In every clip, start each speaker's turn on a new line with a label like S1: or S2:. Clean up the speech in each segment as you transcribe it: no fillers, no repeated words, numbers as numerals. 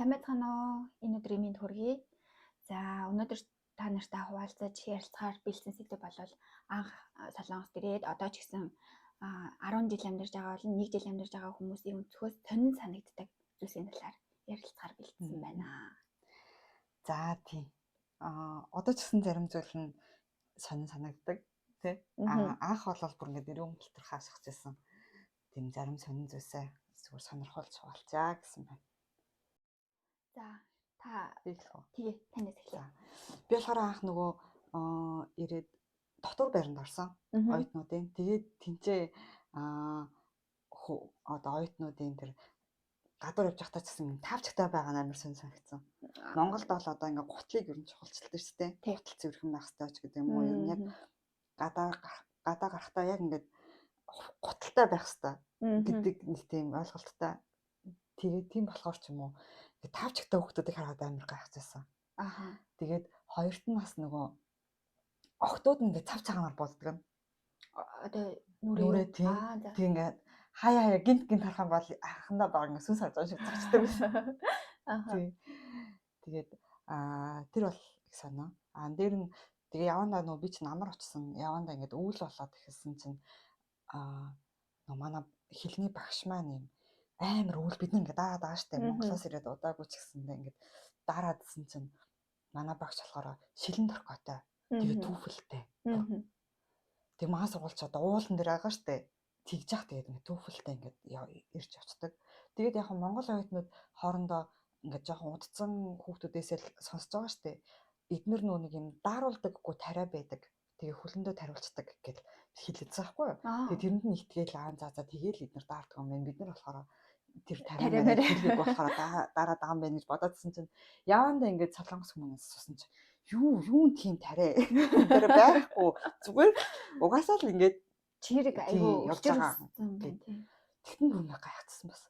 S1: Сайн байцгаана уу? Энэ өдрийн мэнд хүргэе. За өнөөдөр та нартай хуваалцаж ярилцахаар бэлдсэн сэдв бол анх Солонгост ирээд одоо ч гэсэн 10 жил амьдарч байгаа бол 1 жил амьдарч байгаа хүмүүсийн өнцгөөс сонин санагддаг зүйлсийн талаар ярилцахаар бэлдсэн байна.
S2: За тийм. Одоо ч гэсэн зарим зүйл нь сонин санагддаг тий. Анх бол бүр ингээд өрөө мөлтөр хаасгаж байсан. Тийм зарим сонин зүйлсээ зүгээр сонирхолж хуваалцаа гэсэн байна.
S1: За та
S2: хэлэх үү?
S1: Тэгээ танаас эхлэе.
S2: Би болохоор анх нөгөө ирээд дотор байранд орсон. Оюутнуудын. Тэгээд тэнцээ одоо оюутнуудын тэр гадуур явж байхдаа ч гэсэн тавчтай байгаа амар сонь санагдсан. Монголд бол одоо ингээ гутлыг ер нь чухалчилдаг шүү дээ. Гутал цэвэрхэн байх хэрэгтэй ч гэдэг юм уу. Ер нь яг гадаа гарахтаа яг ингээд гуталтай байх хэрэгтэй гэдэг нэг тийм ойлголттой. Тэгээд тийм болохоор ч юм уу тавчтай хүмүүсийг хараад амар гайхажсэн. Тэгээд хоёрт нь бас нөгөө охтууд ингээ цав цагаанаар болддог.
S1: Одоо
S2: нүрээ тийм ингээд хаяа гинт харах юм бол анхандаа баг ингээ сүнс харж байгаа шиг зогсдог байсан. Тэгээд тэр бол их санаа. Дээр нь тэгээ явандаа нөгөө би ч намар очсон. Явандаа ингээд өвөл болоод ихсэн чинь манай хэлний багш маань юм амар өвөл бид нэг даагаад байгаа штэ. Монголоос ирээд удаагүй ч гэсэндээ ингээд дараадсэн чинь манай багш болохоор шилэн торкотой. Тэгээ түүфэлтэй. Тэг маа сургуульч одоо уулан дээр байгаа штэ. Тэгж яах тэгээд ингээд түүфэлтэй ингээд ирж явцдаг. Тэгээд яг Монгол оюутнууд хоорондоо ингээд жоохон удцсан хүүхдүүдээс л сонсож байгаа штэ. Эднэр нөө нэг юм дааруулдаггүй тариа байдаг. Тэгээ хүлэндөө тариулцдаг гэж хэлээдсэн байхгүй юу? Тэгээ тэрэнд нь итгээл за тэгээл эднэр даардаг юм байна. Бид нар болохоор тэр тариа хэлийг болохоор дараа даан байна гэж бодоодсэн чинь явандаа ингээд солонгос хүмүүс сусан чинь юу тийм тариа тэр байхгүй зүгээр угаасаа л ингээд
S1: чирэг айгүй
S2: явж байгаа юм байна. Тэгтэн бүр ингээ гайхацсан бас.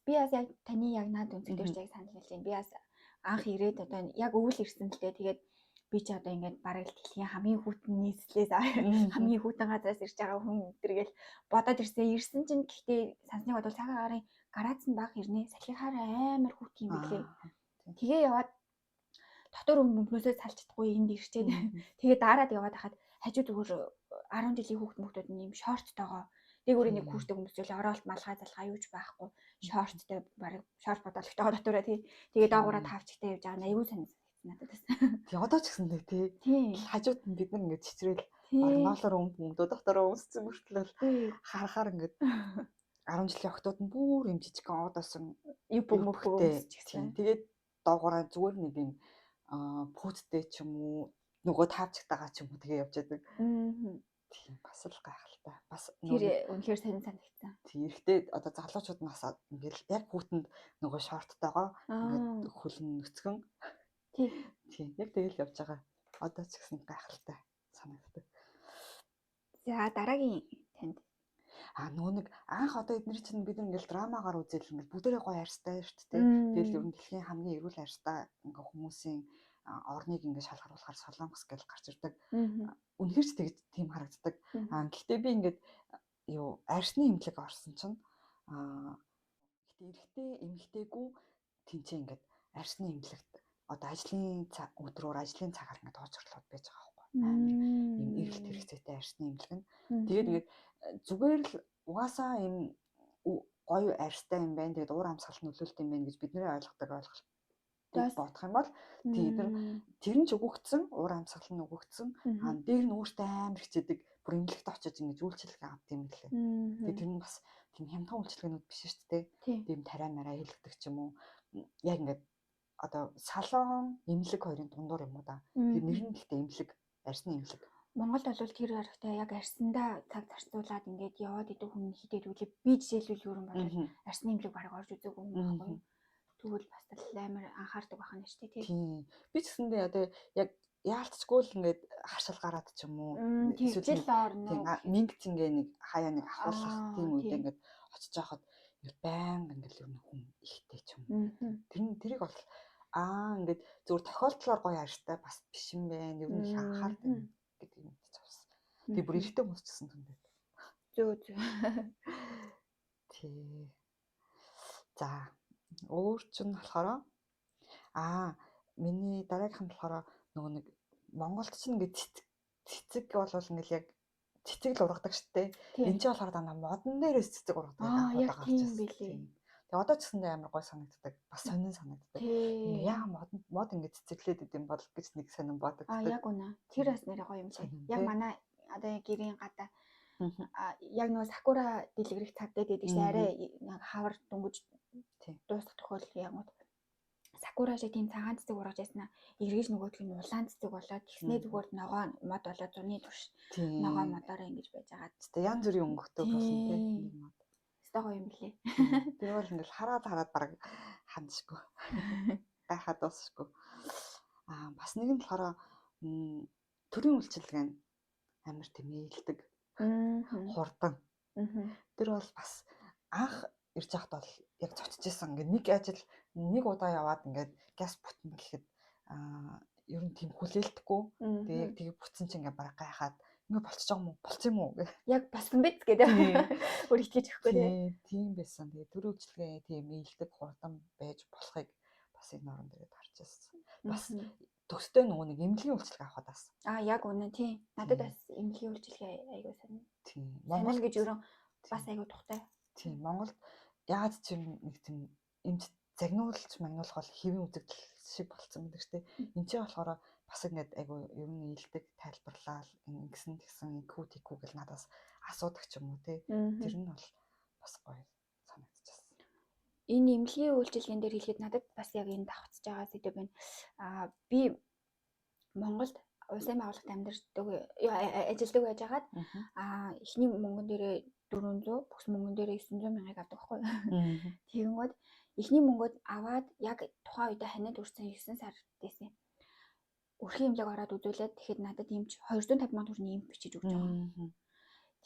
S1: Би бас яг таны яг наад үнцгдэрч яг санал хэлж байна. Би бас анх ирээд одоо яг өвөл ирсэн л дээ. Тэгээд би ч одоо ингээд бараг л дэлхийн хамгийн хүүтэн нийслэлээс хамгийн хүүтэн газраас ирж байгаа хүн өдөргээл бодоод ирсэн чинь гэхдээ сансныг бодвол цагаан гарын гараац нь баг ирнэ. Салхихаар амар хүүт юм билээ. Тэгээ яваад дотор өмнөөсөө салчдаггүй энд ирчээд тэгээ дараад яваад хахад хажуу зүгээр 10 жилийн хүүхдүүд нь юм шорттойгоо дээгүүрээ нэг хүүшдэг хүмүүс л оролт малгай залгай юуж байхгүй шорттой бараг шорт бодоологтойгоо дотоороо тэгээ доогуура тавчтай явж байгаа аюу санаа надад байсан.
S2: Тий одоо ч гэсэн тий хажууд нь бид нар ингээд чичрээл ноолоор өмдөө дотороо өмссөн мөртлөө харахаар ингээд 10 жилийн охтууд нь бүр юм жижигхэн одоосон
S1: юу бөмбөгтэй
S2: чинь тэгээд доогуура зүгээр нэг юм пүүттэй ч юм уу нөгөө тавчтайгаа ч юм уу тэгээ явж байдаг. Тийм бас л гайхалтай. Бас
S1: тэр үнэхээр сонир санагдсан.
S2: Тийм ихтэй одоо залуучууд нас ингээл яг хүүтэнд нөгөө шорттойгоо ингээд хөлн нүцгэн. Тийм яг тэгэл явж байгаа. Одоо ч гэсэн гайхалтай санагддаг.
S1: За дараагийн танд
S2: нөгөө нэг анх одоо эдгээр чинь бид ингээл драмагаар үзэл ингээл бүгдээрээ гоё арьстай шүү дээ. Тэгэл ер нь дэлхийн хамгийн эрүүл арьстай ингээ хүмүүсийн орныг ингээ шалгаруулахаар Солонгос гэж гарч ирдэг. Үнэхээр ч тэгж тийм харагддаг. Гэхдээ би ингээд арьсны эмнэлэг орсон чинь гэхдээ эрэгтэй эмэгтэйгүй тэнцээ ингээд арьсны эмнэлэгт одоо ажлын өдрөөр ажлын цагаар ингээд тоочрлоод байж байгаа байхгүй. Ийм эрэлт хэрэгцээтэй арьсны эмнэлэг нь. Тэгээд ингээд зүгээр л угаасаа ийм гоё арьстай юм байна. Тэгээд уур амьсгал нөлөөлт юм байна гэж бидний ойлгодог ойлголт бодох юм бол тэр нь ч өгөгдсөн уур амьсгал нь өгөгдсөн дээр нь өөртөө амар хичээдэг бүр эмнэлэгт очиж ингэж үйлчлэг авд юм лээ. Тэгээд тэр нь бас тийм хямдхан үйлчлэгнүүд биш шүү дээ. Тийм тариа мараа хэлэгдэг ч юм уу. Яг ингээд одоо салон эмнэлэг хоёрын дундуур юм уу да. Тэр нэр нь гэхдээ эмнэлэг арьсны эмнэлэг.
S1: Монголд бол тэр харагтай яг арьсандаа цаг зарцуулаад ингээд яваад идэх хүн хитэд үлээ би жишээлбэл юу юм бол арьсны эмнэлэг бараг орж үзээгүй юм байхгүй юу. Тэгвэл бас л амар анхаардаг байх нь шүү дээ
S2: тийм. Би ч гэсэндээ одоо яг яалтчгүй л ингээд харшил гараад ч юм уу
S1: эсвэл орно.
S2: Минг зингээ нэг хаяа нэг ахуулах тийм үед ингээд очиж байхад байнга ингээд ер нь хүн ихтэй ч юм. Тэрийг бол ингээд зөвхөн тохиолдлоор гоё арьстай бас биш юм байна. Ер нь их анхаардаг гэдэг юм гэж авсан. Тэгээ бүр ихтэй хүмүүс ч гэсэн түндээ.
S1: Зөө.
S2: Тий. За өөр чинь болохоор Миний дараагийнх нь болохоор нөгөө нэг Монголд ч ингээд цэцэг болвол ингээд яг цэцэг л ургадаг штэ. Энд чинь болохоор дандаа модон дээрээс цэцэг ургадаг анх удаа гарч ирсэн. Тэгээ одоо ч гэсэндээ амар гой санагддаг. Бас сонин санагддаг. Яа мод ингээд цэцэглээд идэм бол гэж нэг сонин боддог.
S1: Яг үнэ. Тэр бас нэр гоё юм шиг. Яг манай одоо гэрийн гадаа яг нөгөө сакура дэлгэрэх цаг дээр байдаг шүү. Арай яг хавар дөнгөж дуусах тохиолдол ягууд. Сакура шиг тийм цагаан цэцэг ургаж яснаа. Эргэж нөгөөдг нь улаан цэцэг болоод тэгснээ зүгээр ногоо мод болоод зуны турш ногоо модороо ингэж байж байгаа.
S2: Тэ янз бүрийн өнгөтэй болсон тийм мод.
S1: Стого юм лээ.
S2: Тэр бол ингээл хараад баг хандшгүй. Гайхаад дуусахгүй. Бас нэг нь болохоор төрийн үйлчилгээ амар тэмээлдэг. Хурдан. Тэр бол бас анх ирж байхад бол яг цочижсэн. Ингээд нэг ажил нэг удаа яваад ингээд газ бүтэн гэхэд ер нь тийм хүлээлтэхгүй. Тэгээ яг тэгээ бүтсэн чинь ингээд бараг гайхаад ингээд болчих жоом уу? Болц юм уу гэх.
S1: Яг болсон биз гэдэг. Өөр итгэж өгөхгүй
S2: тийм байсан. Тэгээ төрийн үйлчилгээ тийм ээлдэг хурдан байж болохыг бас энэ орон дээрээ харж байсан. Бас төстэй нөгөө нэг эмнэлгийн үйлчилгээ авахад бас.
S1: Яг үнэ тийм. Надад бас эмнэлгийн үйлчилгээ айгуу сонь.
S2: Тийм.
S1: Монгол гэж ерөн бас айгуу тухтай.
S2: Тийм. Монголд яад ч юм нэг тийм эмч загнуулж магнуулах бол хэвийн үзэгдэл шиг болцсон байдаг шүү дээ. Энд чинь болохоор бас ингээд айгуу ер нь ээлдэг тайлбарлал ингэсэн тэгсэн инкүү тикүү гэл надаас асуудаг ч юм уу те. Тэр нь бол бас гоё санагдчихсан.
S1: Энэ эмнэлгийн үйлчилгээнд дээр хэлэхэд надад бас яг энэ давхцаж байгаа сэдв байна. Би Монголд улсын байгууллагт амьдардаг ажилдаг байж хагаад эхний мөнгөн дээрээ 400 бүс мөнгөн дээрээ 900 мянгаыг авдаг байхгүй. Тэгэнгүүт эхний мөнгөд аваад яг тухайн үедээ ханиад үрсэн 9 сар дэсэн. Өрхийн имлэг ороод үзүүлээд тэгэхэд надад эмч 250 мянган төгрөгийн эмч бичиж өгч байгаа.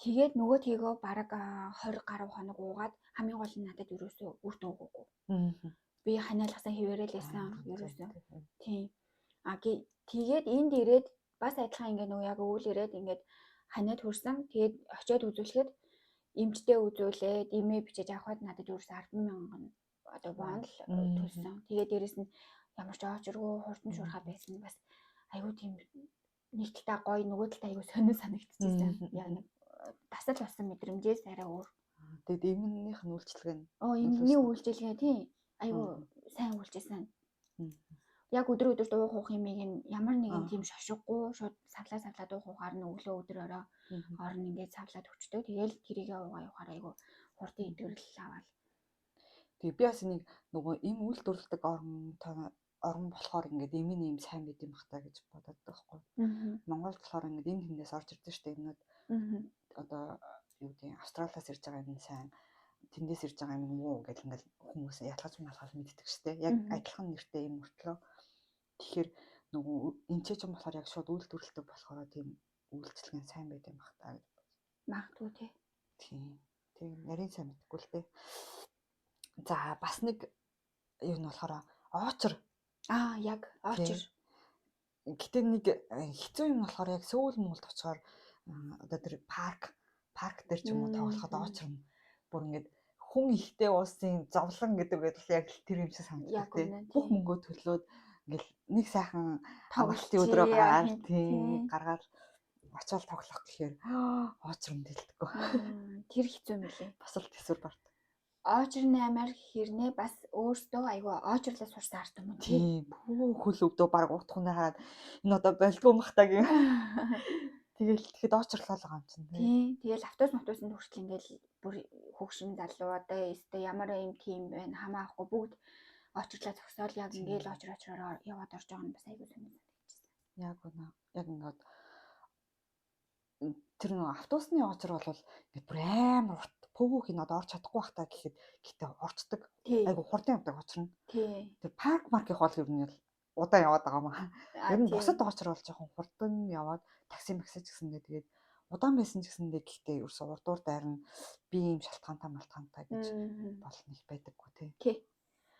S1: Тэгээд нөгөө тийгөө бараг 20 гаруй хоног уугаад хамгийн гол нь надад ерөөсөө үр дүн өгөөгүй. Би ханиалгасан хിവэрэл байсан ерөөсөө. Тийм. Тэгээд энд ирээд бас адилхан ингээд нөгөө яг өвөл ирээд ингээд ханиад хүрсэн. Тэгээд очиод үзүүлэхэд эмчтэй үзүүлээд имээ бичиж авахад надад ерөөсөө 10 мянган одоо вон л төлсөн. Тэгээд дээрэс нь ямар ч очиргүй хурдан шуурхаа байсан. Бас айгүй тийм нэг талаа гоё нөгөө талаа айгүй сонир санагдчихсан. Яг нэг тасал болсон мэдрэмжээс арай өөр.
S2: Тэгээд эмнэлийнх нь үйлчилгээ нь
S1: эмнэлгийн үйлчилгээ тийм айгүй сайн үйлчилсэн. Яг өдөр уух юмыг нь ямар нэгэн тийм шошиггүй шууд савлаад уухаар нь өглөө өдрөөрөө орн ингээд савлаад өчтөө. Тэгээл тэрийг явахаар айгүй хурдан идэгрэл аваад.
S2: Тэгээ би бас нэг нөгөө эм үйл дүрлдэг орн болохоор ингээд эмийн юм сайн байд юм бахтаа гэж бодоод байгаа байхгүй. Монголд болохоор ингээд энэ тэндээс орж ирдэг шүү дээ юмнууд. Одоо юу гэдэг Австралиас ирж байгаа юм сайн тэндээс ирж байгаа юм уу гэл ингээд хүмүүс ялгаж мэддэг шүү дээ. Яг адилхан нэртэй юм мөртлөө. Тэгэхээр нөгөө энэч ч юм болохоор яг шууд үйл дүрлдэг болохоор тийм үйлчлэгэн сайн байд юм бахтаа гэж
S1: магадгүй тий.
S2: Тийм. Тийм нарийн сайн мэдгүй л дээ. За бас нэг юу нь болохоор оочор.
S1: Яг оочор.
S2: Гэтэ нэг хэцүү юм болохоор яг Сөүл Монголд очихоор одоо тэр парк дээр ч юм уу тоглоход оочор нь бүр ингээд хүн ихтэй уусын зовлон гэдэг бол яг тэр юм шиг санагддаг тийм. Бүх мөнгөө төлөөд ингээл нэг сайхан тоглолтын өдрөө гаргаад очиод тоглох гэхээр оочор нь дэлдэггүй.
S1: Тэр хэцүү мөлий.
S2: Бас л төсвөр барт.
S1: Оочор наймаар хэрнээ бас өөртөө айгүй оочрлоо сурсан арт юм уу
S2: тийм. Бүх хөл өвдөө баг утхуунаа хараад энэ одоо болдгоо махтаг юм. Тэгэхэд оочрлоо л байгаа юм чинь
S1: тийм. Тэгэл автобусанд хүртэл ингээл бүр хөгшин залуу одоо өстө ямар юм тийм байна хамаа авахгүй бүгд очрлоо зогсоол яг ингээл очроо яваад орж байгаа нь бас айгүй сонир санагдчихсан.
S2: Яг үнэ. Яг ингээд тэр нэг автобусны очор бол ингээд бүр амар урт пөөгөх нь одоо орч чадахгүй бахтаа гэхэд гэтээ орчдөг. Айгу хурдан явдаг очор нь. Тэр парк марких бол ер нь удаан яваад байгаа маа. Ер нь бусад очор бол жоохон хурдан яваад такси максаж гэсэндээ тэгээд удаан байсан ч гэсэндээ гэхдээ ерөөсө урдуур дайрна би юм шалтгаантай гэж бол нэг байдаггүй тий.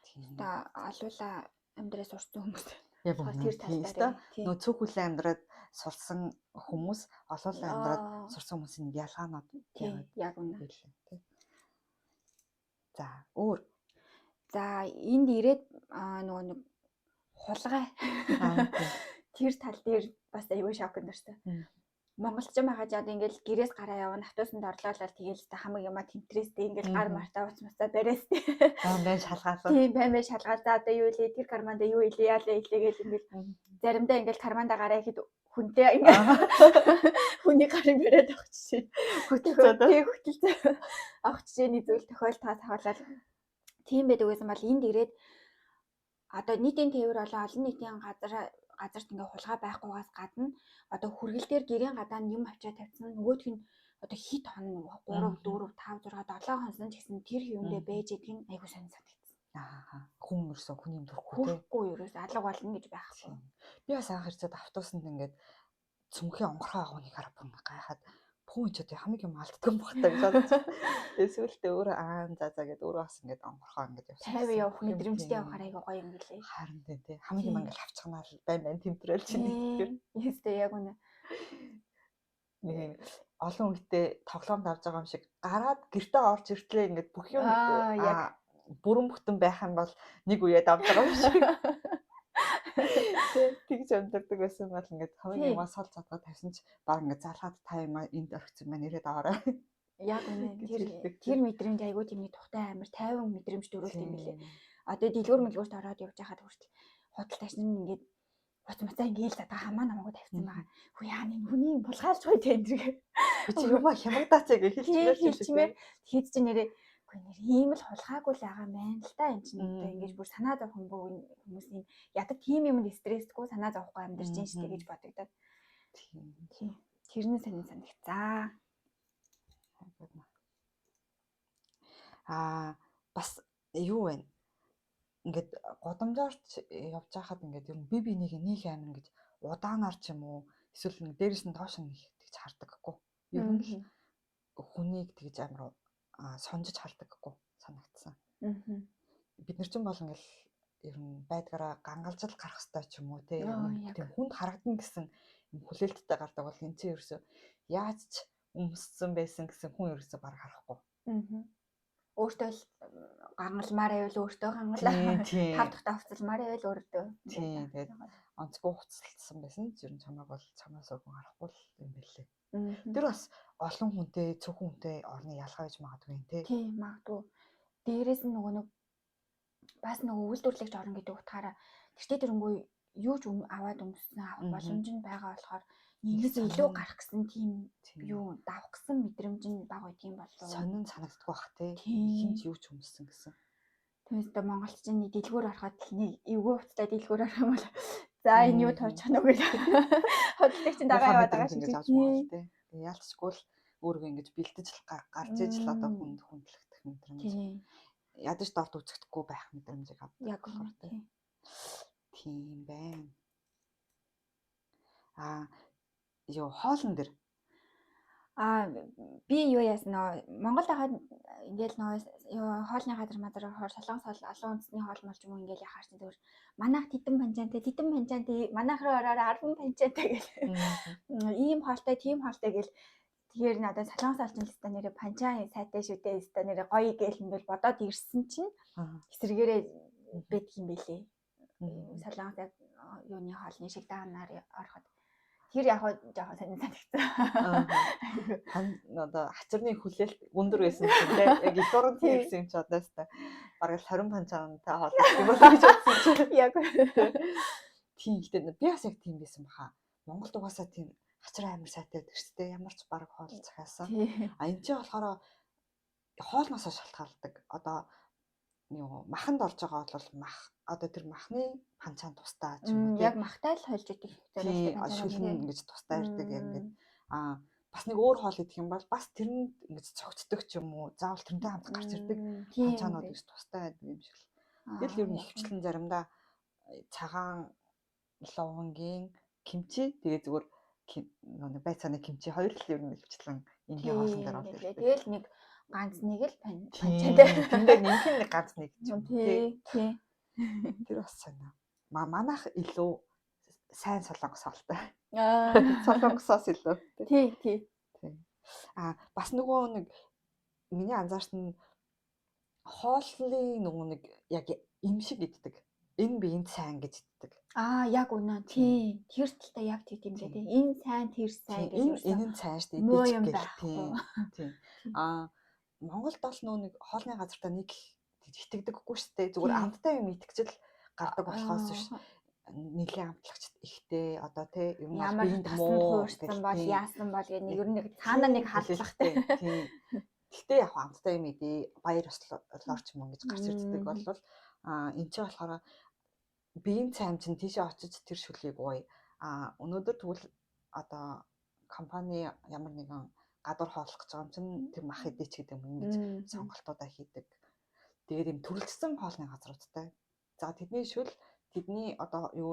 S1: Тийм. Та алуула амьдраас урсан хүмүүс.
S2: Яг тэр талтай. Нөө цөөх хүлэн амьдраад сурсан хүмүүс олоолаа амьдраад сурсан хүмүүсийн ялгаанууд
S1: яг үнэ.
S2: За өөр.
S1: За энд ирээд нөгөө нэг хулгай.
S2: Аа тийм.
S1: Тэр тал дээр бас аюу шокнд орсон. Монголчин байгаа жаад ингээл гэрээс гараа явна автобусанд орлоолол тэгээл та хамаг юма тэмтрээстэй ингээл гар мартаа уц муцаа бариастэй.
S2: Байн шалгаалаа.
S1: Тийм баймаа шалгаа за одоо юу илээ тэр карманда юу илээ яалаа илээгээл ингээл заримдаа ингээл карманда гараа ихэд хүнтэй ингээл хүний гарыг бариад авах жишээ. Хөтөлцөө авах жишээний зүйл тохиол та тавуулаад тийм байдаг гэсэн бол энд ирээд одоо нийтийн тээвэр болон олон нийтийн газарт ингээ хулгай байхгүйгаас гадна одоо хүргэл дээр гэрийн гадаа юм авчаа тавьсан нөгөөх нь одоо хит хон 3 4 5 6 7 хонсон ч гэсэн тэр юундээ байж идэг нь айгуу сонь санагдсан.
S2: Хүн ерөөсөө хүний юм дурхгүй
S1: ерөөс алга болно гэж байхгүй.
S2: Би бас анх ирчээд автобусанд ингээд цүнхийн онгорхоо агууныг харапсан гайхаад пүүн ч одоо хамаг юм алддаг юм багтаа гэж бодож. Тэгээ сүүлдээ өөрөө за гэдээ өөрөө бас ингээд онгорхоо ингээд явсан.
S1: 50 явах мэдрэмжтэй явахаар айгуу гоё юм гэлээ.
S2: Харин тий. Хамаг юм ингээд авчихнаа байн тэмтрэл чинь.
S1: Ястэй яг үнэ.
S2: Нэг олон хүнтэй тоглоомд авч байгаа юм шиг гараад гэртээ орж иртлээ ингээд бүх юм бүрэн бүтэн байх юм бол нэг үеэд авч байгаа юм шиг. Тэгж амьддаг байсан бол ингээд хамаг юм асуул цадгаа тавьсан ч баг ингээд залгаад та юм энд орчихсон маань ирээд аваарай.
S1: Яг үнэ тэр мэдрэмж айгуу тийм нэг тухтай амар 50 мэдрэмж төрүүлт юм билээ. Одоо дэлгүүр мэлгүүрт ороод явж байхад хүртэл худал ташны ингээд уц мацаа ингээл задгаа хамаа намаагүй тавьсан байгаа. Хүү яа нэг хүний булгаалж гоё тэндрэг.
S2: Би чи юма хямагдаач гэж хэлчихмээр
S1: хэд ч нэрээ ийм л хулгайгүй л байгаа мэн л та энэ чинь одоо ингэж бүр санаа зовхон хүмүүсийн ядаг тийм юмд стрессгүй санаа зовхгүй амьдарч чинь штэ гэж бодогдоод. Тийм. Тэрнээ сонин санагцаа.
S2: Бас юу вэ? Ингээд годамжаарч явж байхад ингээд ер нь би бинийг нэг амин гэж удаанаар ч юм уу эсвэл нэг дээрээс нь доош нь тэгж хардаггүй. Ер нь л хүнийг тэгж амар сонжиж хардаггүй санагдсан. Бид нар ч юм бол ингээл ер нь байдгаараа гангалжил гарах хэрэгтэй ч юм уу тийм хүнд харагдана гэсэн хүлээлттэй гардаг бол энэ чинь ерөөсөө яаж ч өмссөн байсан гэсэн хүн ерөөсөө баг харахгүй.
S1: Өөртөө л гангалмаар байвал өөртөө гангалаа. Тав дахь тавцалмаар байвал өөртөө.
S2: Тийм тэгээд онцгой хуцалсан байсан ч ер нь чамайг бол чамаас өргөн харахгүй юм бэлээ. Тэр бас олон хүнтэй цөөхөн хүнтэй орны ялгаа гэж магадгүй юм тий.
S1: Тийм магадгүй. Дээрээс нь нөгөө бас нөгөө үйлдвэрлэгч орно гэдэг утгаараа тэртээ тэрнгүү юу ч аваад өмссөн авах боломж нь байгаа болохоор нэгээс илүү гарах гэсэн тийм юу давах гэсэн мэдрэмж нь бага байдгийн болов.
S2: Сонин санагддаг бах тий. Хинч юу ч өмссөн гэсэн.
S1: Түүнээс дэ монголчууд нэг дэлгүүр ороход нэг эвгүй хувцтай дэлгүүр орох юм бол за энэ юу тооч ханаа гэж хотлогч чинь дагаа яваад байгаа шиг
S2: тий. Яалтчгүй л өөрийгөө ингэж бэлдэж гарч иж л одоо хүндлэгдэх мэдрэмж. Ядаж дорд үзэхдэггүй байх мэдрэмжийг авдаг.
S1: Яг үнэ.
S2: Тийм байна. Юу хоолн дэр
S1: би юу яасан нөө Монгол хагаад ингээл нөө хоолны газар мадраар хоор солонгос хоол олон үндэсний хоол молж юм ингээл яхаар чинь зөвөр манайх титэн панчаантай манайх руу ороор 10 панчаантай гэл ийм хоолтой тийм хоолтой гэл тэгэхээр надад солонгос олчин листа нэрэ панчаан сайтай шүү дээ листа нэрэ гоё гэл ингээл бодоод ирсэн чинь эсрэгээрээ бэдг юм бэлээ солонгос яг юуны хоолны шиг даанаар ороход тэр яг жоохон сонин санагдсан.
S2: Одоо хачирны хүлээлт өндөр байсан чинь яг их орон тийм юм ч одоос та бараг 20 панчаантай хоол гэх юм бол гэж бодсон чинь
S1: яг
S2: тийм ихтэй би бас яг тийм байсан баха. Монголд угаасаа тийм хачир амир сайтай байдаг шүү дээ. Ямар ч бараг хоол захиасан. Энэ ч болохоор хоолноосоо шалтгаалдаг. Одоо юу маханд орж байгаа бол мах одоо тэр махны панчаан тустай ч юм уу
S1: яг махтай л холж идэх
S2: зорилготой шүлэн ингэж тустай ирдэг яг ингэж бас нэг өөр хоол идэх юм бол бас тэрэнд ингэж цогцдог ч юм уу заавал тэрнтэй хамт гарч ирдэг панчаанууд гэж тустай байдаг юм шиг л. Тэгэл ер нь ихвчлэн заримдаа цагаан лавангийн кимчи тэгээ зүгээр нэг байцааны кимчи хоёр л ер нь ихвчлэн энгийн хоолн дээр бол
S1: тэгэл нэг ганц нэг л панчаатай
S2: тэндээ нэмэх нэг ганц нэг ч юм
S1: тий
S2: тэр бас санаа. Манайх илүү сайн солонгос хоолтой. Солонгосоос илүү.
S1: Тий.
S2: Бас нөгөө нэг миний анзаарсан нь хоолны нөгөө нэг яг им шиг иддэг. Энэ би энд сайн гэж иддэг.
S1: Яг үнэ. Тийм. Тэр талтай яг тийм лээ тий. Энэ сайн тэр сайн гэж юусэн.
S2: Энэ нь сайн шүү дээ.
S1: Муу
S2: Идэж
S1: юм
S2: гэх
S1: байхгүй.
S2: тийм. Монголд бол нэг хоолны газартаа нэг итгэдэггүй шүү дээ. Зүгээр амттай юм итгэжл гардаг болохоос биш. Нэлийн амтлагчд ихтэй одоо тий ер нь
S1: ямар
S2: биенд
S1: тосонд
S2: муу
S1: хуурсан бол яасан бол гэх нэг ер нь цаанаа нэг халдлагатай.
S2: Тийм. Гэхдээ яг амттай юм идэ баяр ёслоор ч юм гэж гарч ирдэг бол энэ ч болохоор биеийн цайм чинь тийшээ очиж тэр шүлгийг ууя. Өнөөдөр тэгвэл одоо компани ямар нэгэн гадуур хооллох гэж байгаа юм чинь тэр мах идэж гэдэг юм ингэж сонголтуудаа хийдэг. Тэгээд юм төрөлжсөн хоолны газруудтай. За тэдний шүл тэдний одоо юу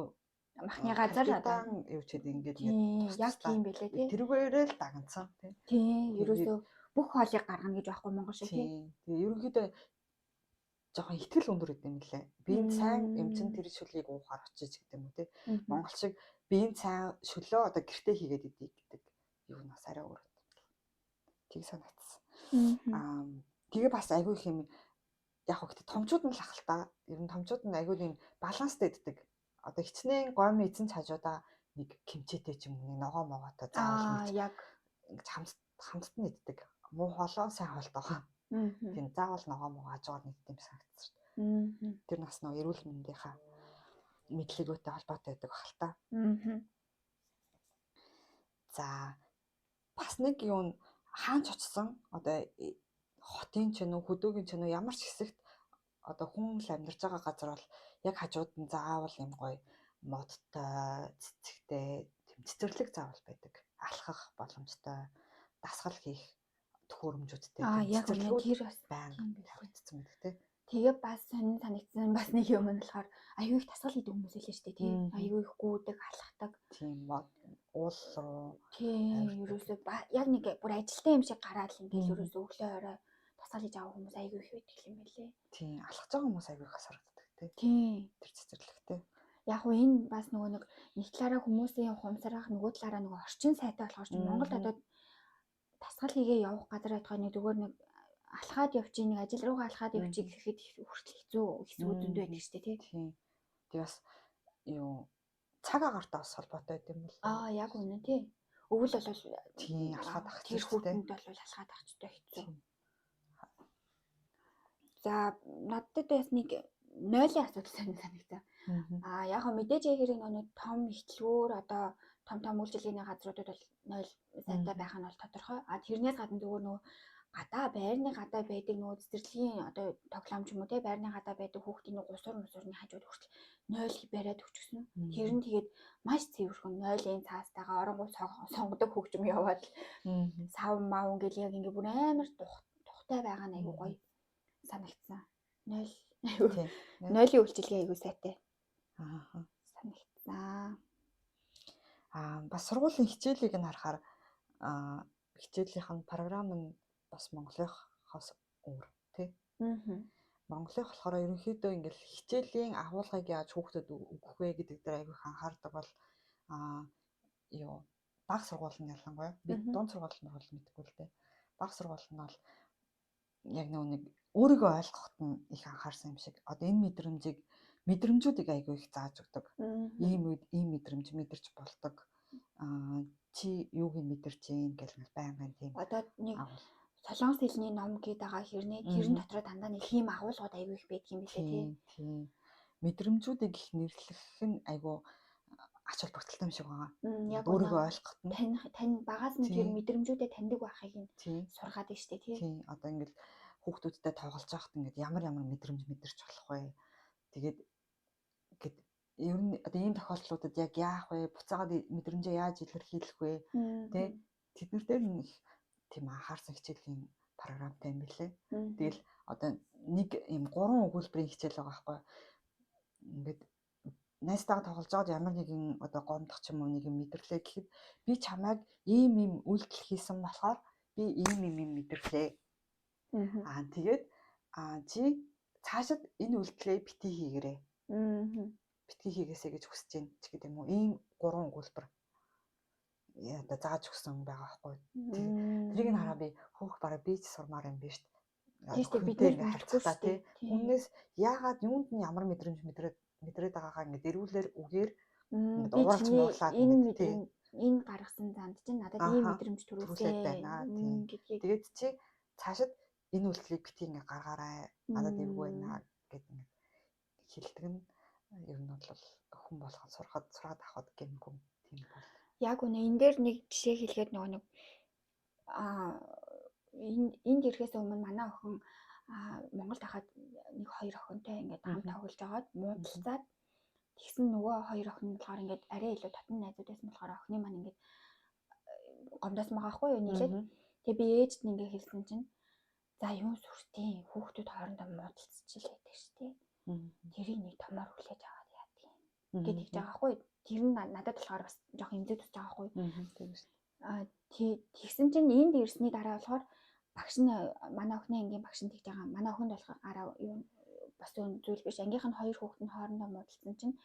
S1: махны газар
S2: одоо юу ч гэдэг ингээд
S1: яг тийм байлээ тий.
S2: тэрүүгээрээ л дагнцсан тий.
S1: Тийм ерөөсөө бүх хоолыг гаргана гэж байхгүй Монгол шиг тий.
S2: Тэгээ ерөнхийдөө жоохон ихтгэл өндөр гэдэг юм лээ. Биеийн сайн юм чин тэр шүлгийг уухаар очиж гэдэг юм уу тий. Монгол шиг биеийн сайн шөлөө одоо гэртээ хийгээд идэв гэдэг юу нь бас арай өөр. Тийг санагдсан. Тэгээ бас айгүй их юм яг хөө гэхдээ томчууд нь л ахaltaа. Ер нь томчууд нь айгүй юм баланстай иддэг. Одоо хичнээн гом эзэн ч хажуудаа нэг кимчэтэй ч юм уу ногоо могоотой заавал
S1: яг
S2: ингэж хамтд нь иддэг. Муу хоолоо сайн хоолтойгоо. Тийм заавал ногоо муу хажуугаар нэгт юм санагдсан шүү дээ. Тэр нас нөө эрүүл мэндийнхаа мэдлэгөөтэй холбоотой байдаг бахал та. За бас нэг юм хаанч очсон одоо хотын ч нү хөдөөгийн ч нү ямар ч хэсэгт одоо хүн л амьдарч байгаа газар бол яг хажууд нь заавал юм гоё модтой цэцэгтэй тэм цэцэрлэг заавал байдаг. Алхах боломжтой дасгал хийх төхөөрөмжүүдтэй
S1: яг үнэ тэр бас
S2: байнга тавигдсан байдаг тий.
S1: Тэгээ бас сонин санагдсан бас нэг юм нь болохоор аюу их дасгал хийдэг хүмүүс илээ шүү дээ тий. Аюу их гүйдэг алхахдаг.
S2: Тийм мод уул руу
S1: тийм ерөөсөө яг нэг бүр ажилтаа юм шиг гараад л ингээл ерөөсөө өглөө орой дасгал хийж авах хүмүүс аюу их байдаг юм байлээ. Тийм
S2: алхаж байгаа хүмүүс аюу их харагддаг тий.
S1: Тийм
S2: тэр цэцэрлэгтэй.
S1: Яг уу энэ бас нөгөө нэг талаараа хүмүүсийн ухамсарах нөгөө талаараа нөгөө орчин сайтай болохоор чинь Монголд одоо дасгал хийгээ явах газар байтугай нэг зүгээр нэг алхаад явчих нэг ажил руугаа алхаад явчих гэхэд хүртэл хэцүү хэсгүүд зөндөө байдаг шүү дээ тий.
S2: Тэг бас юу цаг агаартай бас холбоотой байт юм бол.
S1: Яг үнэ тий. Өвөл бол
S2: тий алхаад ах
S1: тэр хүүтэнд бол алхаад ахчтай хэцүү. За надад бас нэг нойлын асуудал санагдсан. Яг хөө мэдээж хэрэг нэг том ихтлгүүр одоо том үйлчилгээний газруудад бол нойл сайтай байх нь бол тодорхой. Тэрнээс гадна зүгээр нөгөө гадаа байрны гадаа байдаг нөгөө цэцэрлэгийн одоо тоглоом ч юм уу те байрны гадаа байдаг хүүхдийн нөгөө гусурны хажууд хүртэл нойл бариад өгчихсөн. Тэр нь тэгээд маш цэвэрхэн нойлын цаастайгаа оронгуй сонгодог хөгжим яваад сав мав ингээл яг ингээ бүр амар тухтай байгаа нь айгуу гоё санагдсан. Нойлын үйлчилгээ айгуу сайтай. Санагдсан.
S2: Бас сургуулийн хичээлийг нь харахаар хичээлийнх нь програм нь бас Монголынхоос өөр тий. Монголынх болохоор ерөнхийдөө ингээл хичээлийн агуулгыг яаж хүүхдэд өгөх вэ гэдэг дээр айгүй анхаардаг бол юу бага сургууль нь ялангуяа би дунд сургууль нь бол мэдгүй л дээ. Бага сургууль нь бол яг нэг өөрийгөө ойлгоход нь их анхаарсан юм шиг. Одоо энэ мэдрэмжүүдийг айгүй их зааж өгдөг. Ийм үед ийм мэдрэмж мэдэрч болдог. Чи юуг нь мэдэрч юм гэл байнгын тийм.
S1: Одоо нэг солонгос хэлний ном гээд байгаа хэрнээ тэрэн дотроо дандаа нэг хийм агуулгууд айгүй их байдаг юм билээ
S2: тийм. Мэдрэмжүүдийг их нэрлэх нь айгүй ач холбогдолтой юм шиг байгаа.
S1: Яг
S2: өөрийгөө ойлгоход нь
S1: тань багаас нь тэр мэдрэмжүүдэд таньдаг байхыг нь сургаад байна шүү дээ
S2: тийм. Одоо ингээл хүүхдүүдтэй тоглож байхад ингээд ямар мэдрэмж мэдэрч болох вэ? Тэгээд ер нь одоо ийм тохиолдлуудад яг яах вэ? Буцаагаад мэдрэмжээ яаж илэрхийлэх вэ? Тэ тэднэр дээр нэг тийм анхаарсан хичээлийн програмтай юм билээ. Тэгэл одоо нэг юм 3 өгүүлбэрийн хичээл байгаа байхгүй. Ингээд найзтайгаа тоглож байгаад ямар нэгэн одоо гомдох ч юм уу нэг юм мэдэрлээ гэхэд би чамайг ийм үйлдэл хийсэн болохоор би ийм мэдэрлээ. Тэгээд чи цаашид энэ үйлдэлээ битгий хийгээрэй. Битгий хийгээсэй гэж хүсэж байна ч гэдэг юм уу. Ийм 3 өгүүлбэр одоо зааж өгсөн байгаа байхгүй. Тэрийг нь хараа би хөөх бараг бийж сурмаар юм биш
S1: Тийштэй бид
S2: хүнтэй
S1: нэр
S2: ингээ
S1: мэдхгүй
S2: харьцахтаа
S1: шүү дээ.
S2: тий. Хүнээс яагаад юунд нь ямар мэдрэмж мэдрээд байгаагаа ингээ дэрүүлэр үгээр ингээд
S1: Би
S2: ууралж
S1: чиний
S2: муурлаад
S1: энэ
S2: ингээд тий.
S1: мэдрэмж энэ гаргасан занд чинь надад ийм мэдрэмж
S2: Төрүүлээд байна тий.
S1: гэдгийг
S2: Тэгээд чи цаашид энэ үйлчлэгийг битгий ингээ гаргаарай. Надад эвгүй байна гэд ингээ хэлдэг нь ер нь бол хүн болгоод сураад авахд гэмгүй тийм бол.
S1: Яг үнэ энэ дээр нэг жишээ хэлгээд нөгөө нэг энд ирэхээс өмнө манай охин Монголд хахад нэг хоёр охинтой ингээд хамт тоглож байгаад муудалцаад тэгсэн нөгөө хоёр охин нь болохоор ингээд арай илүү татан найзууд байсан болохоор охины маань ингээд гомдоос байгаа хгүй юу нийлээд. Тэгээ би ээжд нь ингээд хэлсэн чинь за юу сүртийн хүүхдүүд хоорондоо муудалцчихлээ гэдэг шүү дээ. Тэрийг нэг томоор хүлээж аваад яадгийг гэж хэлж байгаа хгүй. Тэр нь надад болохоор бас жоох имзэг тусч байгаа хгүй. Тэгсэн чинь энд ирсний дараа болохоор багш нь манай охины ангийн багш нь тэгж байгаа. Манай охинд болохоор юу бас зүйл биш. Ангийнх нь хоёр хүүхэд нь хоорондоо муудалцсан чинь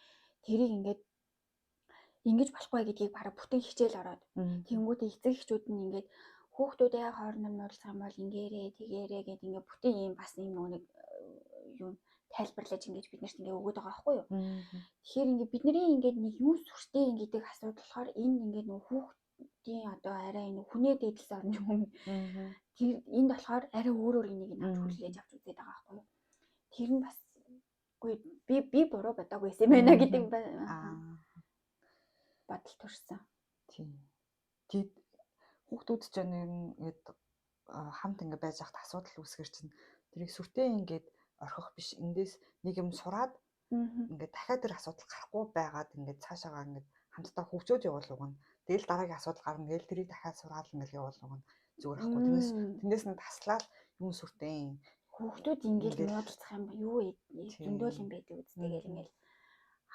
S1: тэрийг ингээд ингэж болохгүй гэдгийг бараг бүтэн хичээл ороод. Тэнгүүдээ эцэг эхчүүд нь ингээд хүүхдүүдээ хоорондоо муудалцах юм бол ингээрээ тэгээрээ гэдэг ингээд бүтэн юм бас юм нэг юу тайлбарлаж ингэж биднэрт ингээ өгöd байгаа байхгүй юу. Тэгэхээр ингээ бидний ингээд нэг юу сүртэй гэдэг асуудал болохоор энэ ингээ нөх хүүхдийн одоо арай энэ хүнээ дээдлээс орно юм. Тэр энд болохоор арай өөрөөр энийг авч хүлээж авч үзээд байгаа байхгүй юу. Тэр нь бас үгүй би буруу бодоагүй юм байна гэдэг бодол төрсөн.
S2: Тийм. Тэгэд хүүхдүүд ч ер нь ингээд хамт ингээ байж хахад асуудал үүсгэр чинь тэрийг сүртэй ингээд орхих биш. Эндээс нэг юм сураад ингээд дахиад тэр асуудал гарахгүй байгаад ингээд цаашаагаа ингээд хамтдаа хөгжөөд явуул уг нь. Тэгэл дараагийн асуудал гарна гээл тэрийг дахиад сураад ингээд явуул уг нь зүгээр ахгүй. Тэрнээс нь таслаад юм сүртэй
S1: хүүхдүүд ингээд муудалцах юм юу зөндөөл юм байдаг үстэй гэл ингээд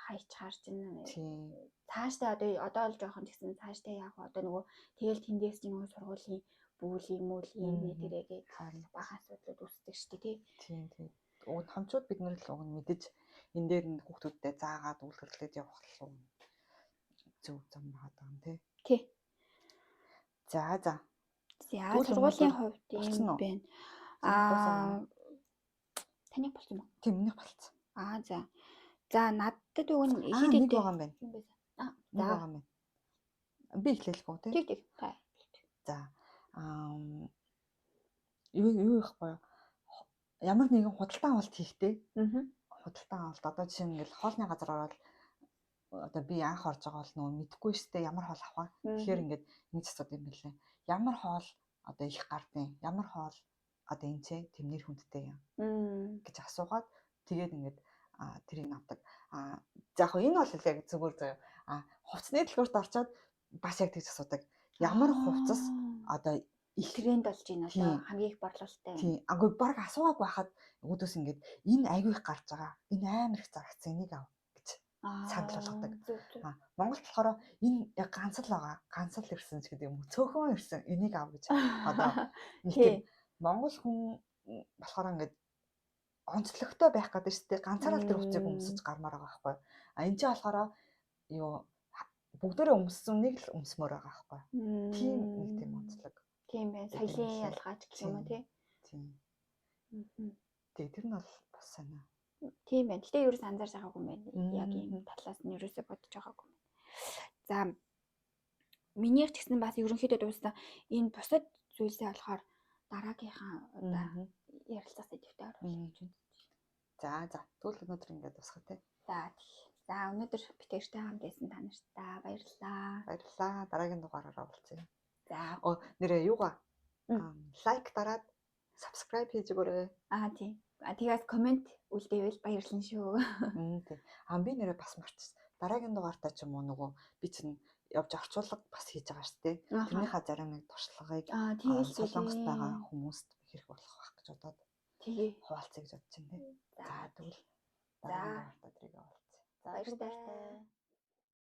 S1: хайч харж байна. Цаашдаа одоо л жоохон гэсэн цаашдаа яг одоо нөгөө тэгэл тэндээс чинь нөгөө сургуулийн бүүлийн мөлийн дээрээгээд бага асуудлууд үүсдэг шүү дээ
S2: тий. Тийм. Уг хамчууд бид нар л уг нь мэдэж энэ дээр нь хүүхдүүдтэй заагаад үйлчлүүлээд явах л зөв зам байгаа юм тий.
S1: Тий.
S2: За.
S1: Сургуулийн хувьд юм байна. Таны болсон уу?
S2: Тийм, минийх болсон.
S1: За надад уг нь
S2: ихэд байгаа юм байна. За байгаа юм байна. Би эхлэлгүй тий.
S1: Тий.
S2: За. Юу ихгүй юу? Ямар нэгэн худалдан авалт хийхдээ. Худалдан авалт одоо жишээ нь ингээл хоолны газар ороод одоо би анх орж байгаа бол нөгөө мэдэхгүй штэ ямар хоол авах вэ? Тэгэхээр ингээд ингэж асуудаг юм билээ. Ямар хоол одоо их гардیں۔ Ямар хоол одоо энэ ч тэмнэр хүндтэй юм гэж асуугаад тэгээд ингээд тэрийг авдаг. За яг энэ бол яг зүгээр заяа. Хувцсны дэлгүүрт орчоод бас яг тэгж асуудаг. Ямар хувцас одоо
S1: их тренд болж байна одоо хамгийн их борлуулалттай.
S2: Тийм. Агүй баг асуугаад байхад өөдөөс ингээд энэ айгүй их гарч байгаа. Энэ амар их зарагцсан энийг ав гэж санал болгодог. Монголд болохоор энэ яг ганц л байгаа. Ганц л ирсэн ч гэдэг юм уу. Цөөхөн ирсэн энийг ав гэж. Одоо нэг монгол хүн болохоор ингээд онцлогтой байх гэдэг шүү дээ. Ганцаараа л тэр хувцсыг өмсөж гармаар байгаа байхгүй. Энэ ч болохоор юу бүгдээрээ өмссөн нэг л өмсмөр байгаа байхгүй. Тийм нэг тийм онцлог.
S1: Тийм байна. Соёлын ялгаач гэх юм уу тий.
S2: Тийм. Тэгээ тэр нь бол бас санаа.
S1: Тийм байна. Гэтэ ерөөс анзаарч байгаагүй юм байна. Яг энэ талаас нь ерөөсөө бодож байгаагүй юм. За минийх ч гэсэн бас ерөнхийдөө дууссан энэ бусад зүйлсээ болохоор дараагийнхаа одоо ярилцах сэдвтэй оруулж байна.
S2: За тэгвэл өнөөдөр ингээд дуусгах тий.
S1: За өнөөдөр битэртэй хамт байсан та нартай баярлалаа.
S2: Дараагийн дугаараараа уулзъя.
S1: За
S2: нэрээ юугаа лайк дараад subscribe хийж өгөөрэй.
S1: Тийм. Тэгээс комент үлдээвэл баярлалаа шүү.
S2: Тийм. Би нэрээ бас марчсан. Дараагийн дугаартаа ч юм уу нөгөө би чинь явж орчуулга бас хийж байгаа шүү дээ. Тэрнийхээ зарим нэг туршлагыг Солонгост байгаа хүмүүст хэрэг болох байх гэж бодоод хуваалцъя гэж бодож байна. За тэгвэл дараагийн дугаартаа тэрийг уулзъя.
S1: Баярлалаа.